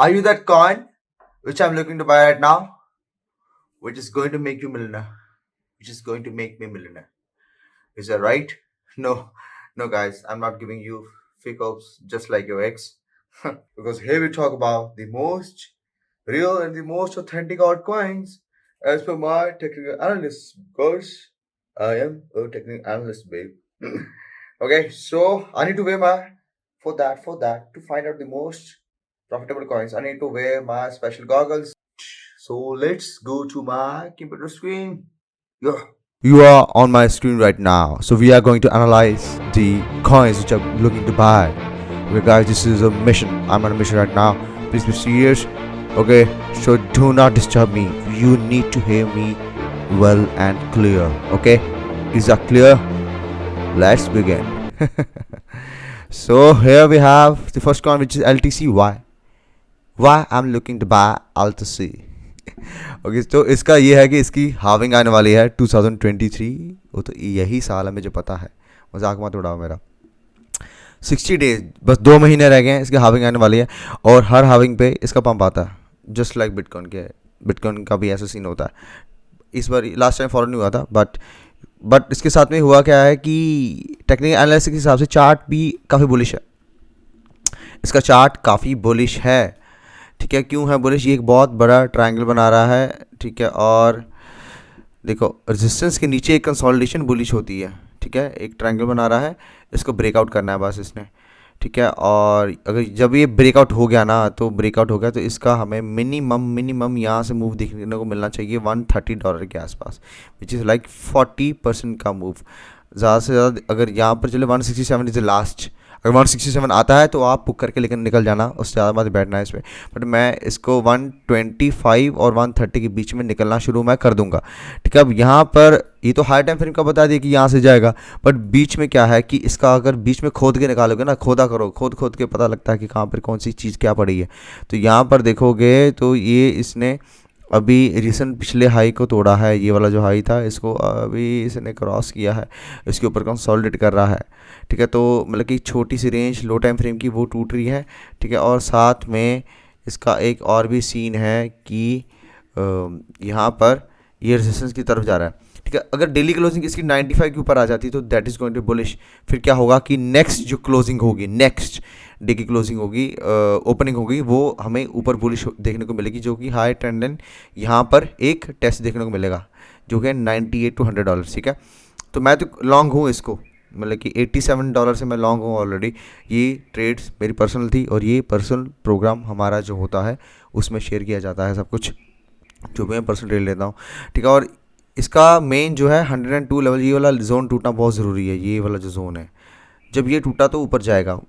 Are you that coin which I'm looking to buy right now? Which is going to make you millionaire? Which is going to make me millionaire? Is that right? No, no, guys. I'm not giving you fake hopes just like your ex. Because here we talk about the most real and the most authentic altcoins as per my technical analyst. Because I am a technical analyst, babe. Okay, so I need to wear my for that to find out the most profitable coins. I need to wear my special goggles. So let's go to my computer screen. Yeah. You are on my screen right now. So we are going to analyze the coins which I'm looking to buy. Okay, guys, this is a mission. I'm on a mission right now. Please be serious. Okay, so do not disturb me. You need to hear me well and clear. Okay, is that clear? Let's begin. So here we have the first coin, which is LTC. Why I'm looking to buy LTC. Okay तो इसका ये है कि इसकी having आने वाली है 2023. वो तो यही साल है, मुझे पता है, मजाक मत उड़ाओ मेरा. 60 डेज, बस 2 महीने रह गए हैं, इसकी हाविंग आने वाली है. और हर हाविंग पे इसका पंप आता है, जस्ट लाइक बिटकॉइन के. बिटकॉइन का भी ऐसा सीन होता है. इस बार लास्ट टाइम फॉलो नहीं हुआ था, बट इसके साथ में हुआ क्या है कि टेक्निकल एनालिसिस के हिसाब से चार्ट भी काफ़ी बुलिश है. इसका चार्ट काफ़ी बुलिश है. ठीक है, क्यों है बुलिश? ये एक बहुत बड़ा ट्रायंगल बना रहा है. ठीक है, और देखो रेजिस्टेंस के नीचे एक कंसोलिडेशन बुलिश होती है. ठीक है, एक ट्रायंगल बना रहा है, इसको ब्रेकआउट करना है बस इसने. ठीक है, और अगर जब ये ब्रेकआउट हो गया ना, तो ब्रेकआउट हो गया तो इसका हमें मिनिमम यहाँ से मूव देखने को मिलना चाहिए $130 के आसपास, विच इज़ लाइक 40% का मूव. ज़्यादा से ज़्यादा अगर यहाँ पर चले 167 इज़ द लास्ट. अगर 167 आता है तो आप बुक करके लेकर निकल जाना, उससे ज़्यादा बात बैठना है इस पर. बट मैं इसको 125 और 130 के बीच में निकलना शुरू मैं कर दूंगा. ठीक है, अब यहाँ पर ये तो हाई टाइम फ्रेम का बता दिया कि यहाँ से जाएगा, बट बीच में क्या है कि इसका अगर बीच में खोद के निकालोगे ना, खोदा करो, खोद के पता लगता है कि कहाँ पर कौन सी चीज़ क्या पड़ी है. तो यहाँ पर देखोगे तो ये इसने अभी रिसेंट पिछले हाई को तोड़ा है. ये वाला जो हाई था इसको अभी इसने क्रॉस किया है, इसके ऊपर कंसोलिडेट कर रहा है. ठीक है, तो मतलब कि छोटी सी रेंज लो टाइम फ्रेम की वो टूट रही है. ठीक है, और साथ में इसका एक और भी सीन है कि यहाँ पर ये रेजिस्टेंस की तरफ जा रहा है. ठीक है, अगर डेली क्लोजिंग इसकी 95 के ऊपर आ जाती तो that is going to bullish. फिर क्या होगा कि नेक्स्ट जो क्लोजिंग होगी, नेक्स्ट डे की क्लोजिंग होगी, ओपनिंग होगी, वो हमें ऊपर बुलिश देखने को मिलेगी, जो कि हाई ट्रेंड लाइन यहाँ पर एक टेस्ट देखने को मिलेगा, जो कि $98 to $100. ठीक है, तो मैं तो लॉन्ग हूँ इसको, मतलब कि $87 से मैं लॉन्ग हूँ ऑलरेडी. ये ट्रेड्स मेरी पर्सनल थी, और ये पर्सनल प्रोग्राम हमारा जो होता है उसमें शेयर किया जाता है सब कुछ, जो भी मैं पर्सनल ट्रेड लेता हूँ. ठीक है, और इसका मेन जो है 102 लेवल, ये वाला जोन टूटना बहुत ज़रूरी है. ये वाला जो जोन है, जब ये टूटा तो ऊपर जाएगा,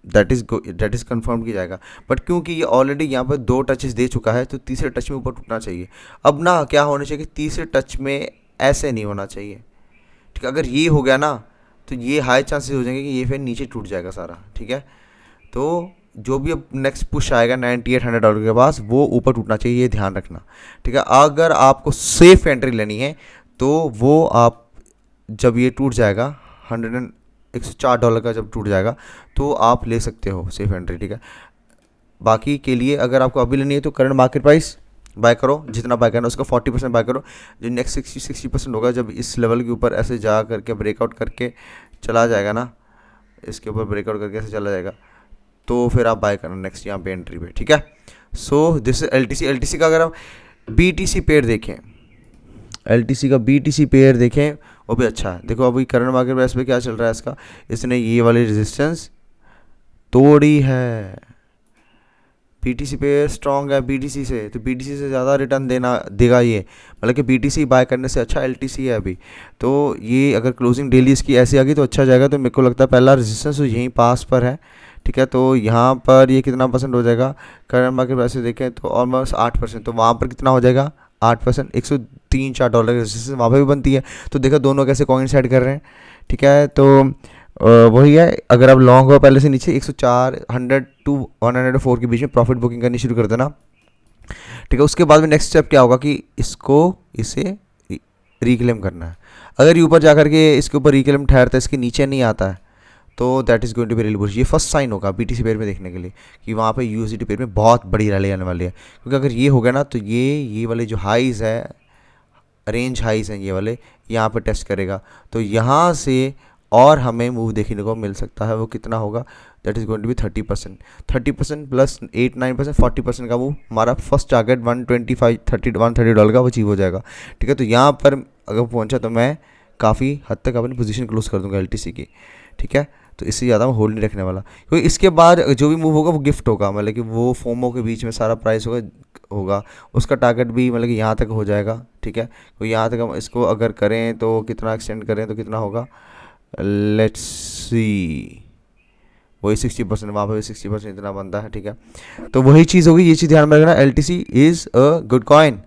दैट इज़ कन्फर्म किया जाएगा. बट क्योंकि ये ऑलरेडी यहाँ पर 2 टचेस दे चुका है, तो तीसरे टच में ऊपर टूटना चाहिए. अब ना क्या होना चाहिए कि तीसरे टच में ऐसे नहीं होना चाहिए. ठीक है, अगर ये हो गया ना तो ये हाई चांसेस हो जाएंगे कि ये फिर नीचे टूट जाएगा सारा. ठीक है, तो जो भी अब नेक्स्ट पुश आएगा $98-100 के पास, वो ऊपर टूटना चाहिए, ये ध्यान रखना. ठीक है, अगर आपको सेफ एंट्री लेनी है तो वो आप जब ये टूट जाएगा $104 का जब टूट जाएगा तो आप ले सकते हो सेफ एंट्री. ठीक है, बाकी के लिए अगर आपको अभी लेनी है तो करंट मार्केट प्राइस बाय करो, जितना बाय करना उसका 40% बाय करो. जो नेक्स्ट 60% होगा, जब इस लेवल के ऊपर ऐसे जा करके ब्रेकआउट करके चला जाएगा ना, इसके ऊपर ब्रेकआउट करके ऐसे चला जाएगा, तो फिर आप बाय करना नेक्स्ट यहाँ पे एंट्री पे. ठीक है, सो दिस इज LTC का अगर आप BTC पेयर देखें, LTC का BTC पेयर देखें, वो भी अच्छा है. देखो अभी करंट मार्केट प्राइस पे क्या चल रहा है इसका, इसने ये वाली रेजिस्टेंस तोड़ी है. BTC पेयर स्ट्रॉन्ग है BTC से, तो BTC से ज़्यादा रिटर्न देगा ये, मतलब कि BTC बाय करने से अच्छा LTC है अभी. तो ये अगर क्लोजिंग डेली इसकी ऐसी आ गई तो अच्छा जाएगा. तो मेरे को लगता है पहला रेजिस्टेंस यहीं पास पर है. ठीक है, तो यहाँ पर ये कितना परसेंट हो जाएगा, करंट मार्केट प्राइस से देखें तो ऑलमोस्ट 8%. तो वहाँ पर कितना हो जाएगा 8%, $103-4 की रेजिस्टेंस वहाँ पर भी बनती है. तो देखो दोनों कैसे कोइंसाइड कर रहे हैं. ठीक है, तो वही है, अगर आप लॉन्ग हो पहले से नीचे 104 100 to 104 के बीच में प्रॉफिट बुकिंग करनी शुरू कर देना. ठीक है, उसके बाद में नेक्स्ट स्टेप क्या होगा कि इसे रिक्लेम करना है. अगर ये ऊपर जा करके इसके ऊपर रिक्लेम ठहरता है, इसके नीचे नहीं आता है, तो that is going to be really bullish. ये फर्स्ट साइन होगा BTC पेयर में देखने के लिए कि वहाँ पे USDT पेयर में बहुत बड़ी रैली आने वाली है, क्योंकि अगर ये हो गया ना तो ये वाले जो हाइज़ है, रेंज हाइज़ हैं ये वाले, यहाँ पे टेस्ट करेगा, तो यहाँ से और हमें मूव देखने को मिल सकता है। वो कितना होगा, that is going to be 30%, 30% plus 8-9%, 40% का मूव हमारा फर्स्ट टारगेट $130 का वो अचीव हो जाएगा। ठीक है, तो यहाँ पर अगर पहुँचा तो मैं काफ़ी हद तक अपनी पोजीशन क्लोज कर दूंगा LTC की। ठीक है, तो इससे ज़्यादा मैं होल्ड नहीं रखने वाला, क्योंकि इसके बाद जो भी मूव होगा वो गिफ्ट होगा, मतलब कि वो फोमो के बीच में सारा प्राइस होगा उसका टारगेट भी मतलब कि यहाँ तक हो जाएगा। ठीक है, तो यहाँ तक हम इसको अगर करें तो कितना एक्सटेंड करें तो कितना होगा, लेट्स सी, वही 60%, वहाँ पर भी 60% इतना बनता है। ठीक है, तो वही चीज़ होगी, ये चीज़ ध्यान में रखना, LTC is a good coin.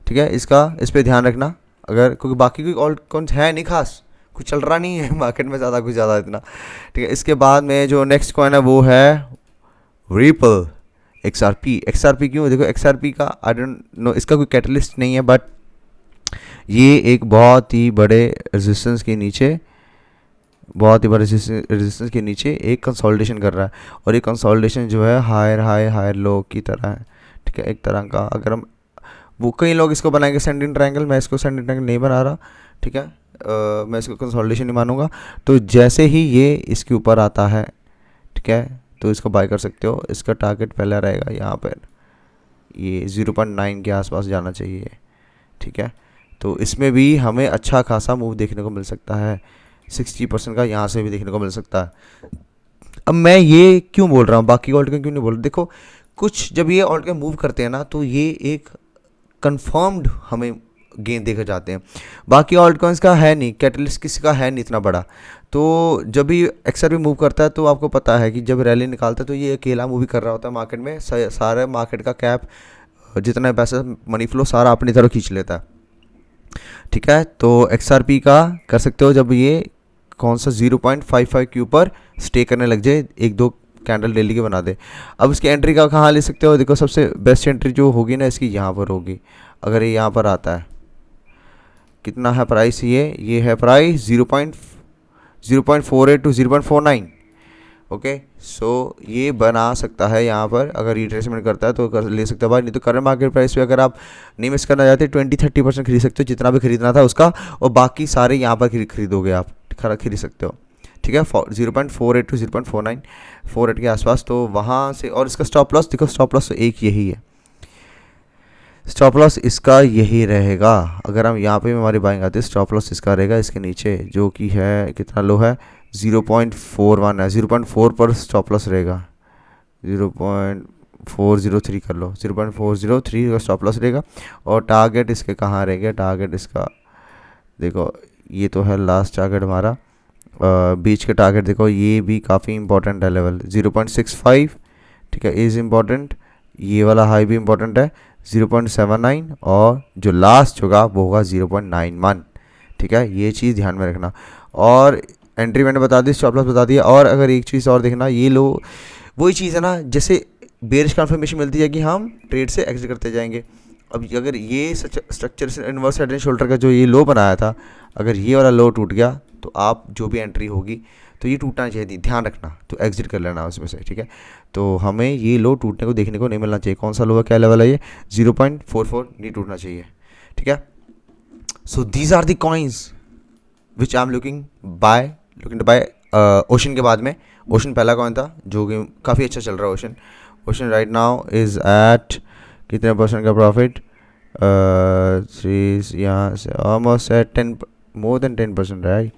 ठीक है, इस पर ध्यान रखना, अगर क्योंकि बाकी कोई ऑल्ट कॉइन्स है नहीं खास, कुछ चल रहा नहीं है मार्केट में ज़्यादा, कुछ ज़्यादा इतना। ठीक है, इसके बाद में जो नेक्स्ट कॉइन है वो है रिपल XRP क्यों, देखो XRP का आई डोंट नो, इसका कोई कैटलिस्ट नहीं है, बट ये एक बहुत ही बड़े रेजिस्टेंस के नीचे, बहुत ही बड़े रेजिस्टेंस के नीचे एक कंसोलिडेशन कर रहा है, और ये कंसोलिडेशन जो है हायर लो की तरह है। ठीक है, एक तरह का, अगर हम वो कई लोग इसको बनाएंगे सेंडिंग ट्रायंगल, मैं इसको सेंडिंग ट्रायंगल नहीं बना रहा। ठीक है, मैं इसको कंसोलिडेशन नहीं मानूंगा। तो जैसे ही ये इसके ऊपर आता है, ठीक है, तो इसको बाय कर सकते हो। इसका टारगेट पहले रहेगा यहाँ पर, ये 0.9 के आसपास जाना चाहिए। ठीक है, तो इसमें भी हमें अच्छा खासा मूव देखने को मिल सकता है, 60% का यहाँ से भी देखने को मिल सकता है। अब मैं ये क्यों बोल रहा हूँ, बाकी ऑल्ट क्यों नहीं बोल रहा, देखो कुछ जब ये ऑल्ट मूव करते हैं ना तो ये एक कंफर्म्ड हमें गेन देखे जाते हैं, बाकी ऑल्ट कॉइन्स का है नहीं, कैटलिस्ट किसी का है नहीं इतना बड़ा। तो जब भी XRP मूव करता है तो आपको पता है कि जब रैली निकालता है तो ये अकेला मूव ही कर रहा होता है मार्केट में, सारे मार्केट का कैप, जितना पैसा मनी फ्लो सारा अपनी तरफ खींच लेता है। ठीक है, तो XRP का कर सकते हो जब ये कौन सा 0.55 के ऊपर स्टे करने लग जाए, 1-2 कैंडल डेली के बना दे। अब इसकी एंट्री का कहाँ ले सकते हो, देखो सबसे बेस्ट एंट्री जो होगी ना इसकी यहाँ पर होगी, अगर ये यहाँ पर आता है, कितना है प्राइस, ये है प्राइस 0.48 टू 0.49। ओके, सो ये बना सकता है यहाँ पर, अगर रिट्रेसमेंट करता है तो ले सकता है भाई, नहीं तो करंट मार्केट प्राइस पे अगर आप नहीं मिस करना चाहते 20-30% खरीद सकते हो, जितना भी खरीदना था उसका, और बाकी सारे यहाँ पर खरीदोगे आप, खरीद सकते हो। ठीक है, 0.48 टू 0.49, 48 के आसपास, तो वहाँ से। और इसका स्टॉप लॉस देखो, स्टॉप लॉस तो एक यही है, स्टॉप लॉस इसका यही रहेगा। अगर हम यहाँ पे हमारी बाइंग आती है, स्टॉप लॉस इसका रहेगा इसके नीचे, जो कि है कितना लो है, 0.41 है, 0.4 पर स्टॉप लॉस रहेगा, 0.403 कर लो, 0.403 का स्टॉप लॉस रहेगा। और टारगेट इसके कहाँ रहेंगे, टारगेट इसका देखो, ये तो है लास्ट टारगेट हमारा, बीच के टारगेट देखो, ये भी काफ़ी इंपॉर्टेंट है लेवल 0.65। ठीक है, इज़ इम्पॉर्टेंट, ये वाला हाई भी इंपॉर्टेंट है 0.79, और जो लास्ट होगा वो होगा 0.91। ठीक है, ये चीज़ ध्यान में रखना। और एंट्री मैंने बता दी, स्टॉप लॉस बता दिया। और अगर एक चीज़ और देखना, ये लो वही चीज़ है ना, जैसे बेरिश कन्फर्मेशन मिलती है कि हम ट्रेड से एग्जिट करते जाएंगे। अब अगर ये स्ट्रक्चर से इनवर्स हेड एंड शोल्डर का जो ये लो बनाया था, अगर ये वाला लो टूट गया तो आप जो भी एंट्री होगी तो ये टूटना चाहिए, ध्यान रखना, तो एग्जिट कर लेना उसमें से। ठीक है, तो हमें ये लो टूटने को देखने को नहीं मिलना चाहिए। कौन सा लो है, क्या लेवल है, ये 0.44 नहीं टूटना चाहिए। ठीक है, so these are the coins which I am looking to buy. Ocean के बाद में, ओशन पहला कॉइन था जो कि काफ़ी अच्छा चल रहा है। Ocean right now is at कितने % का प्रॉफिट, यहाँ से ऑलमोस्ट एट 10, मोर देन 10% है।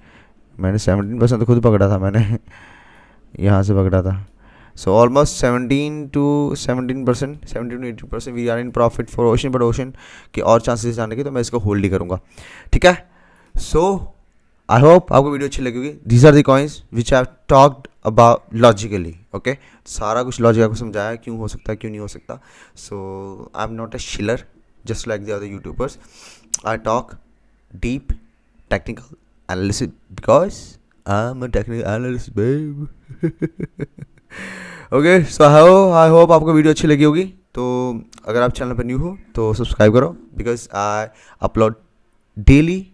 मैंने 17% तो खुद पकड़ा था, मैंने यहाँ से पकड़ा था। So almost 17% to 18% we are in profit for ocean, but ocean के और चांसेस जाने के, तो मैं इसको होल्ड ही करूँगा। ठीक है, सो आई होप आपको वीडियो अच्छी लगी होगी। These are the coins which I have talked about logically. Okay, सारा कुछ लॉजिक आपको समझाया, क्यों हो सकता है, क्यों नहीं हो सकता। So I am not a chiller just like the other YouTubers. I talk deep technical analysis because I'm a technical analyst, babe. Okay, so I hope आपको वीडियो अच्छी लगी होगी। तो अगर आप चैनल पर न्यू हो तो सब्सक्राइब करो, because I upload daily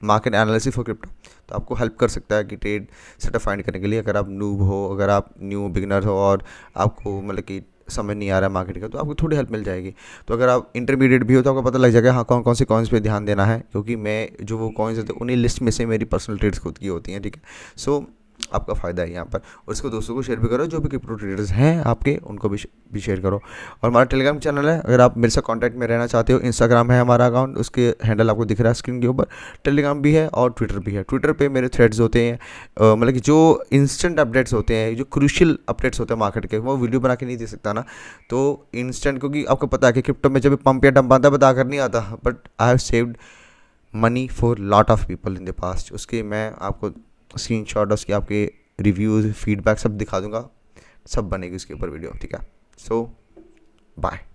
market analysis for crypto. तो आपको हेल्प कर सकता है कि ट्रेड सेटअप फाइंड करने के लिए। अगर आप नूब हो, अगर आप न्यू बिगिनर हो और आपको मतलब कि समझ नहीं आ रहा है मार्केट का, तो आपको थोड़ी हेल्प मिल जाएगी। तो अगर आप इंटरमीडिएट भी हो तो आपको पता लग जाएगा हाँ कौन कौन से कॉइन्स पे ध्यान देना है, क्योंकि मैं जो वो कॉइन्स होते हैं उन्हीं लिस्ट में से मेरी पर्सनल ट्रेड्स खुद की होती हैं, ठीक है। सो आपका फ़ायदा है यहाँ पर, और इसको दोस्तों को शेयर भी करो, जो भी क्रिप्टो ट्रेडर्स हैं आपके उनको भी शेयर करो। और हमारा टेलीग्राम चैनल है, अगर आप मेरे से कांटेक्ट में रहना चाहते हो, इंस्टाग्राम है हमारा अकाउंट, उसके हैंडल आपको दिख रहा है स्क्रीन के ऊपर। टेलीग्राम भी है और ट्विटर भी है। ट्विटर पे मेरे थ्रेड्स होते हैं, मतलब कि जो इंस्टेंट अपडेट्स होते हैं, जो क्रूशियल अपडेट्स होते हैं मार्केट के, वो वीडियो बना के नहीं दे सकता ना, तो इंस्टेंट, क्योंकि आपको पता है कि क्रिप्टो में जब भी पंप या डंप आता है बता कर नहीं आता, but I have saved money for lot of people in the past. उसके मैं आपको स्क्रीनशॉट, उसके आपके रिव्यूज़, फीडबैक सब दिखा दूंगा, सब बनेगी उसके ऊपर वीडियो, ठीक है। सो बाय।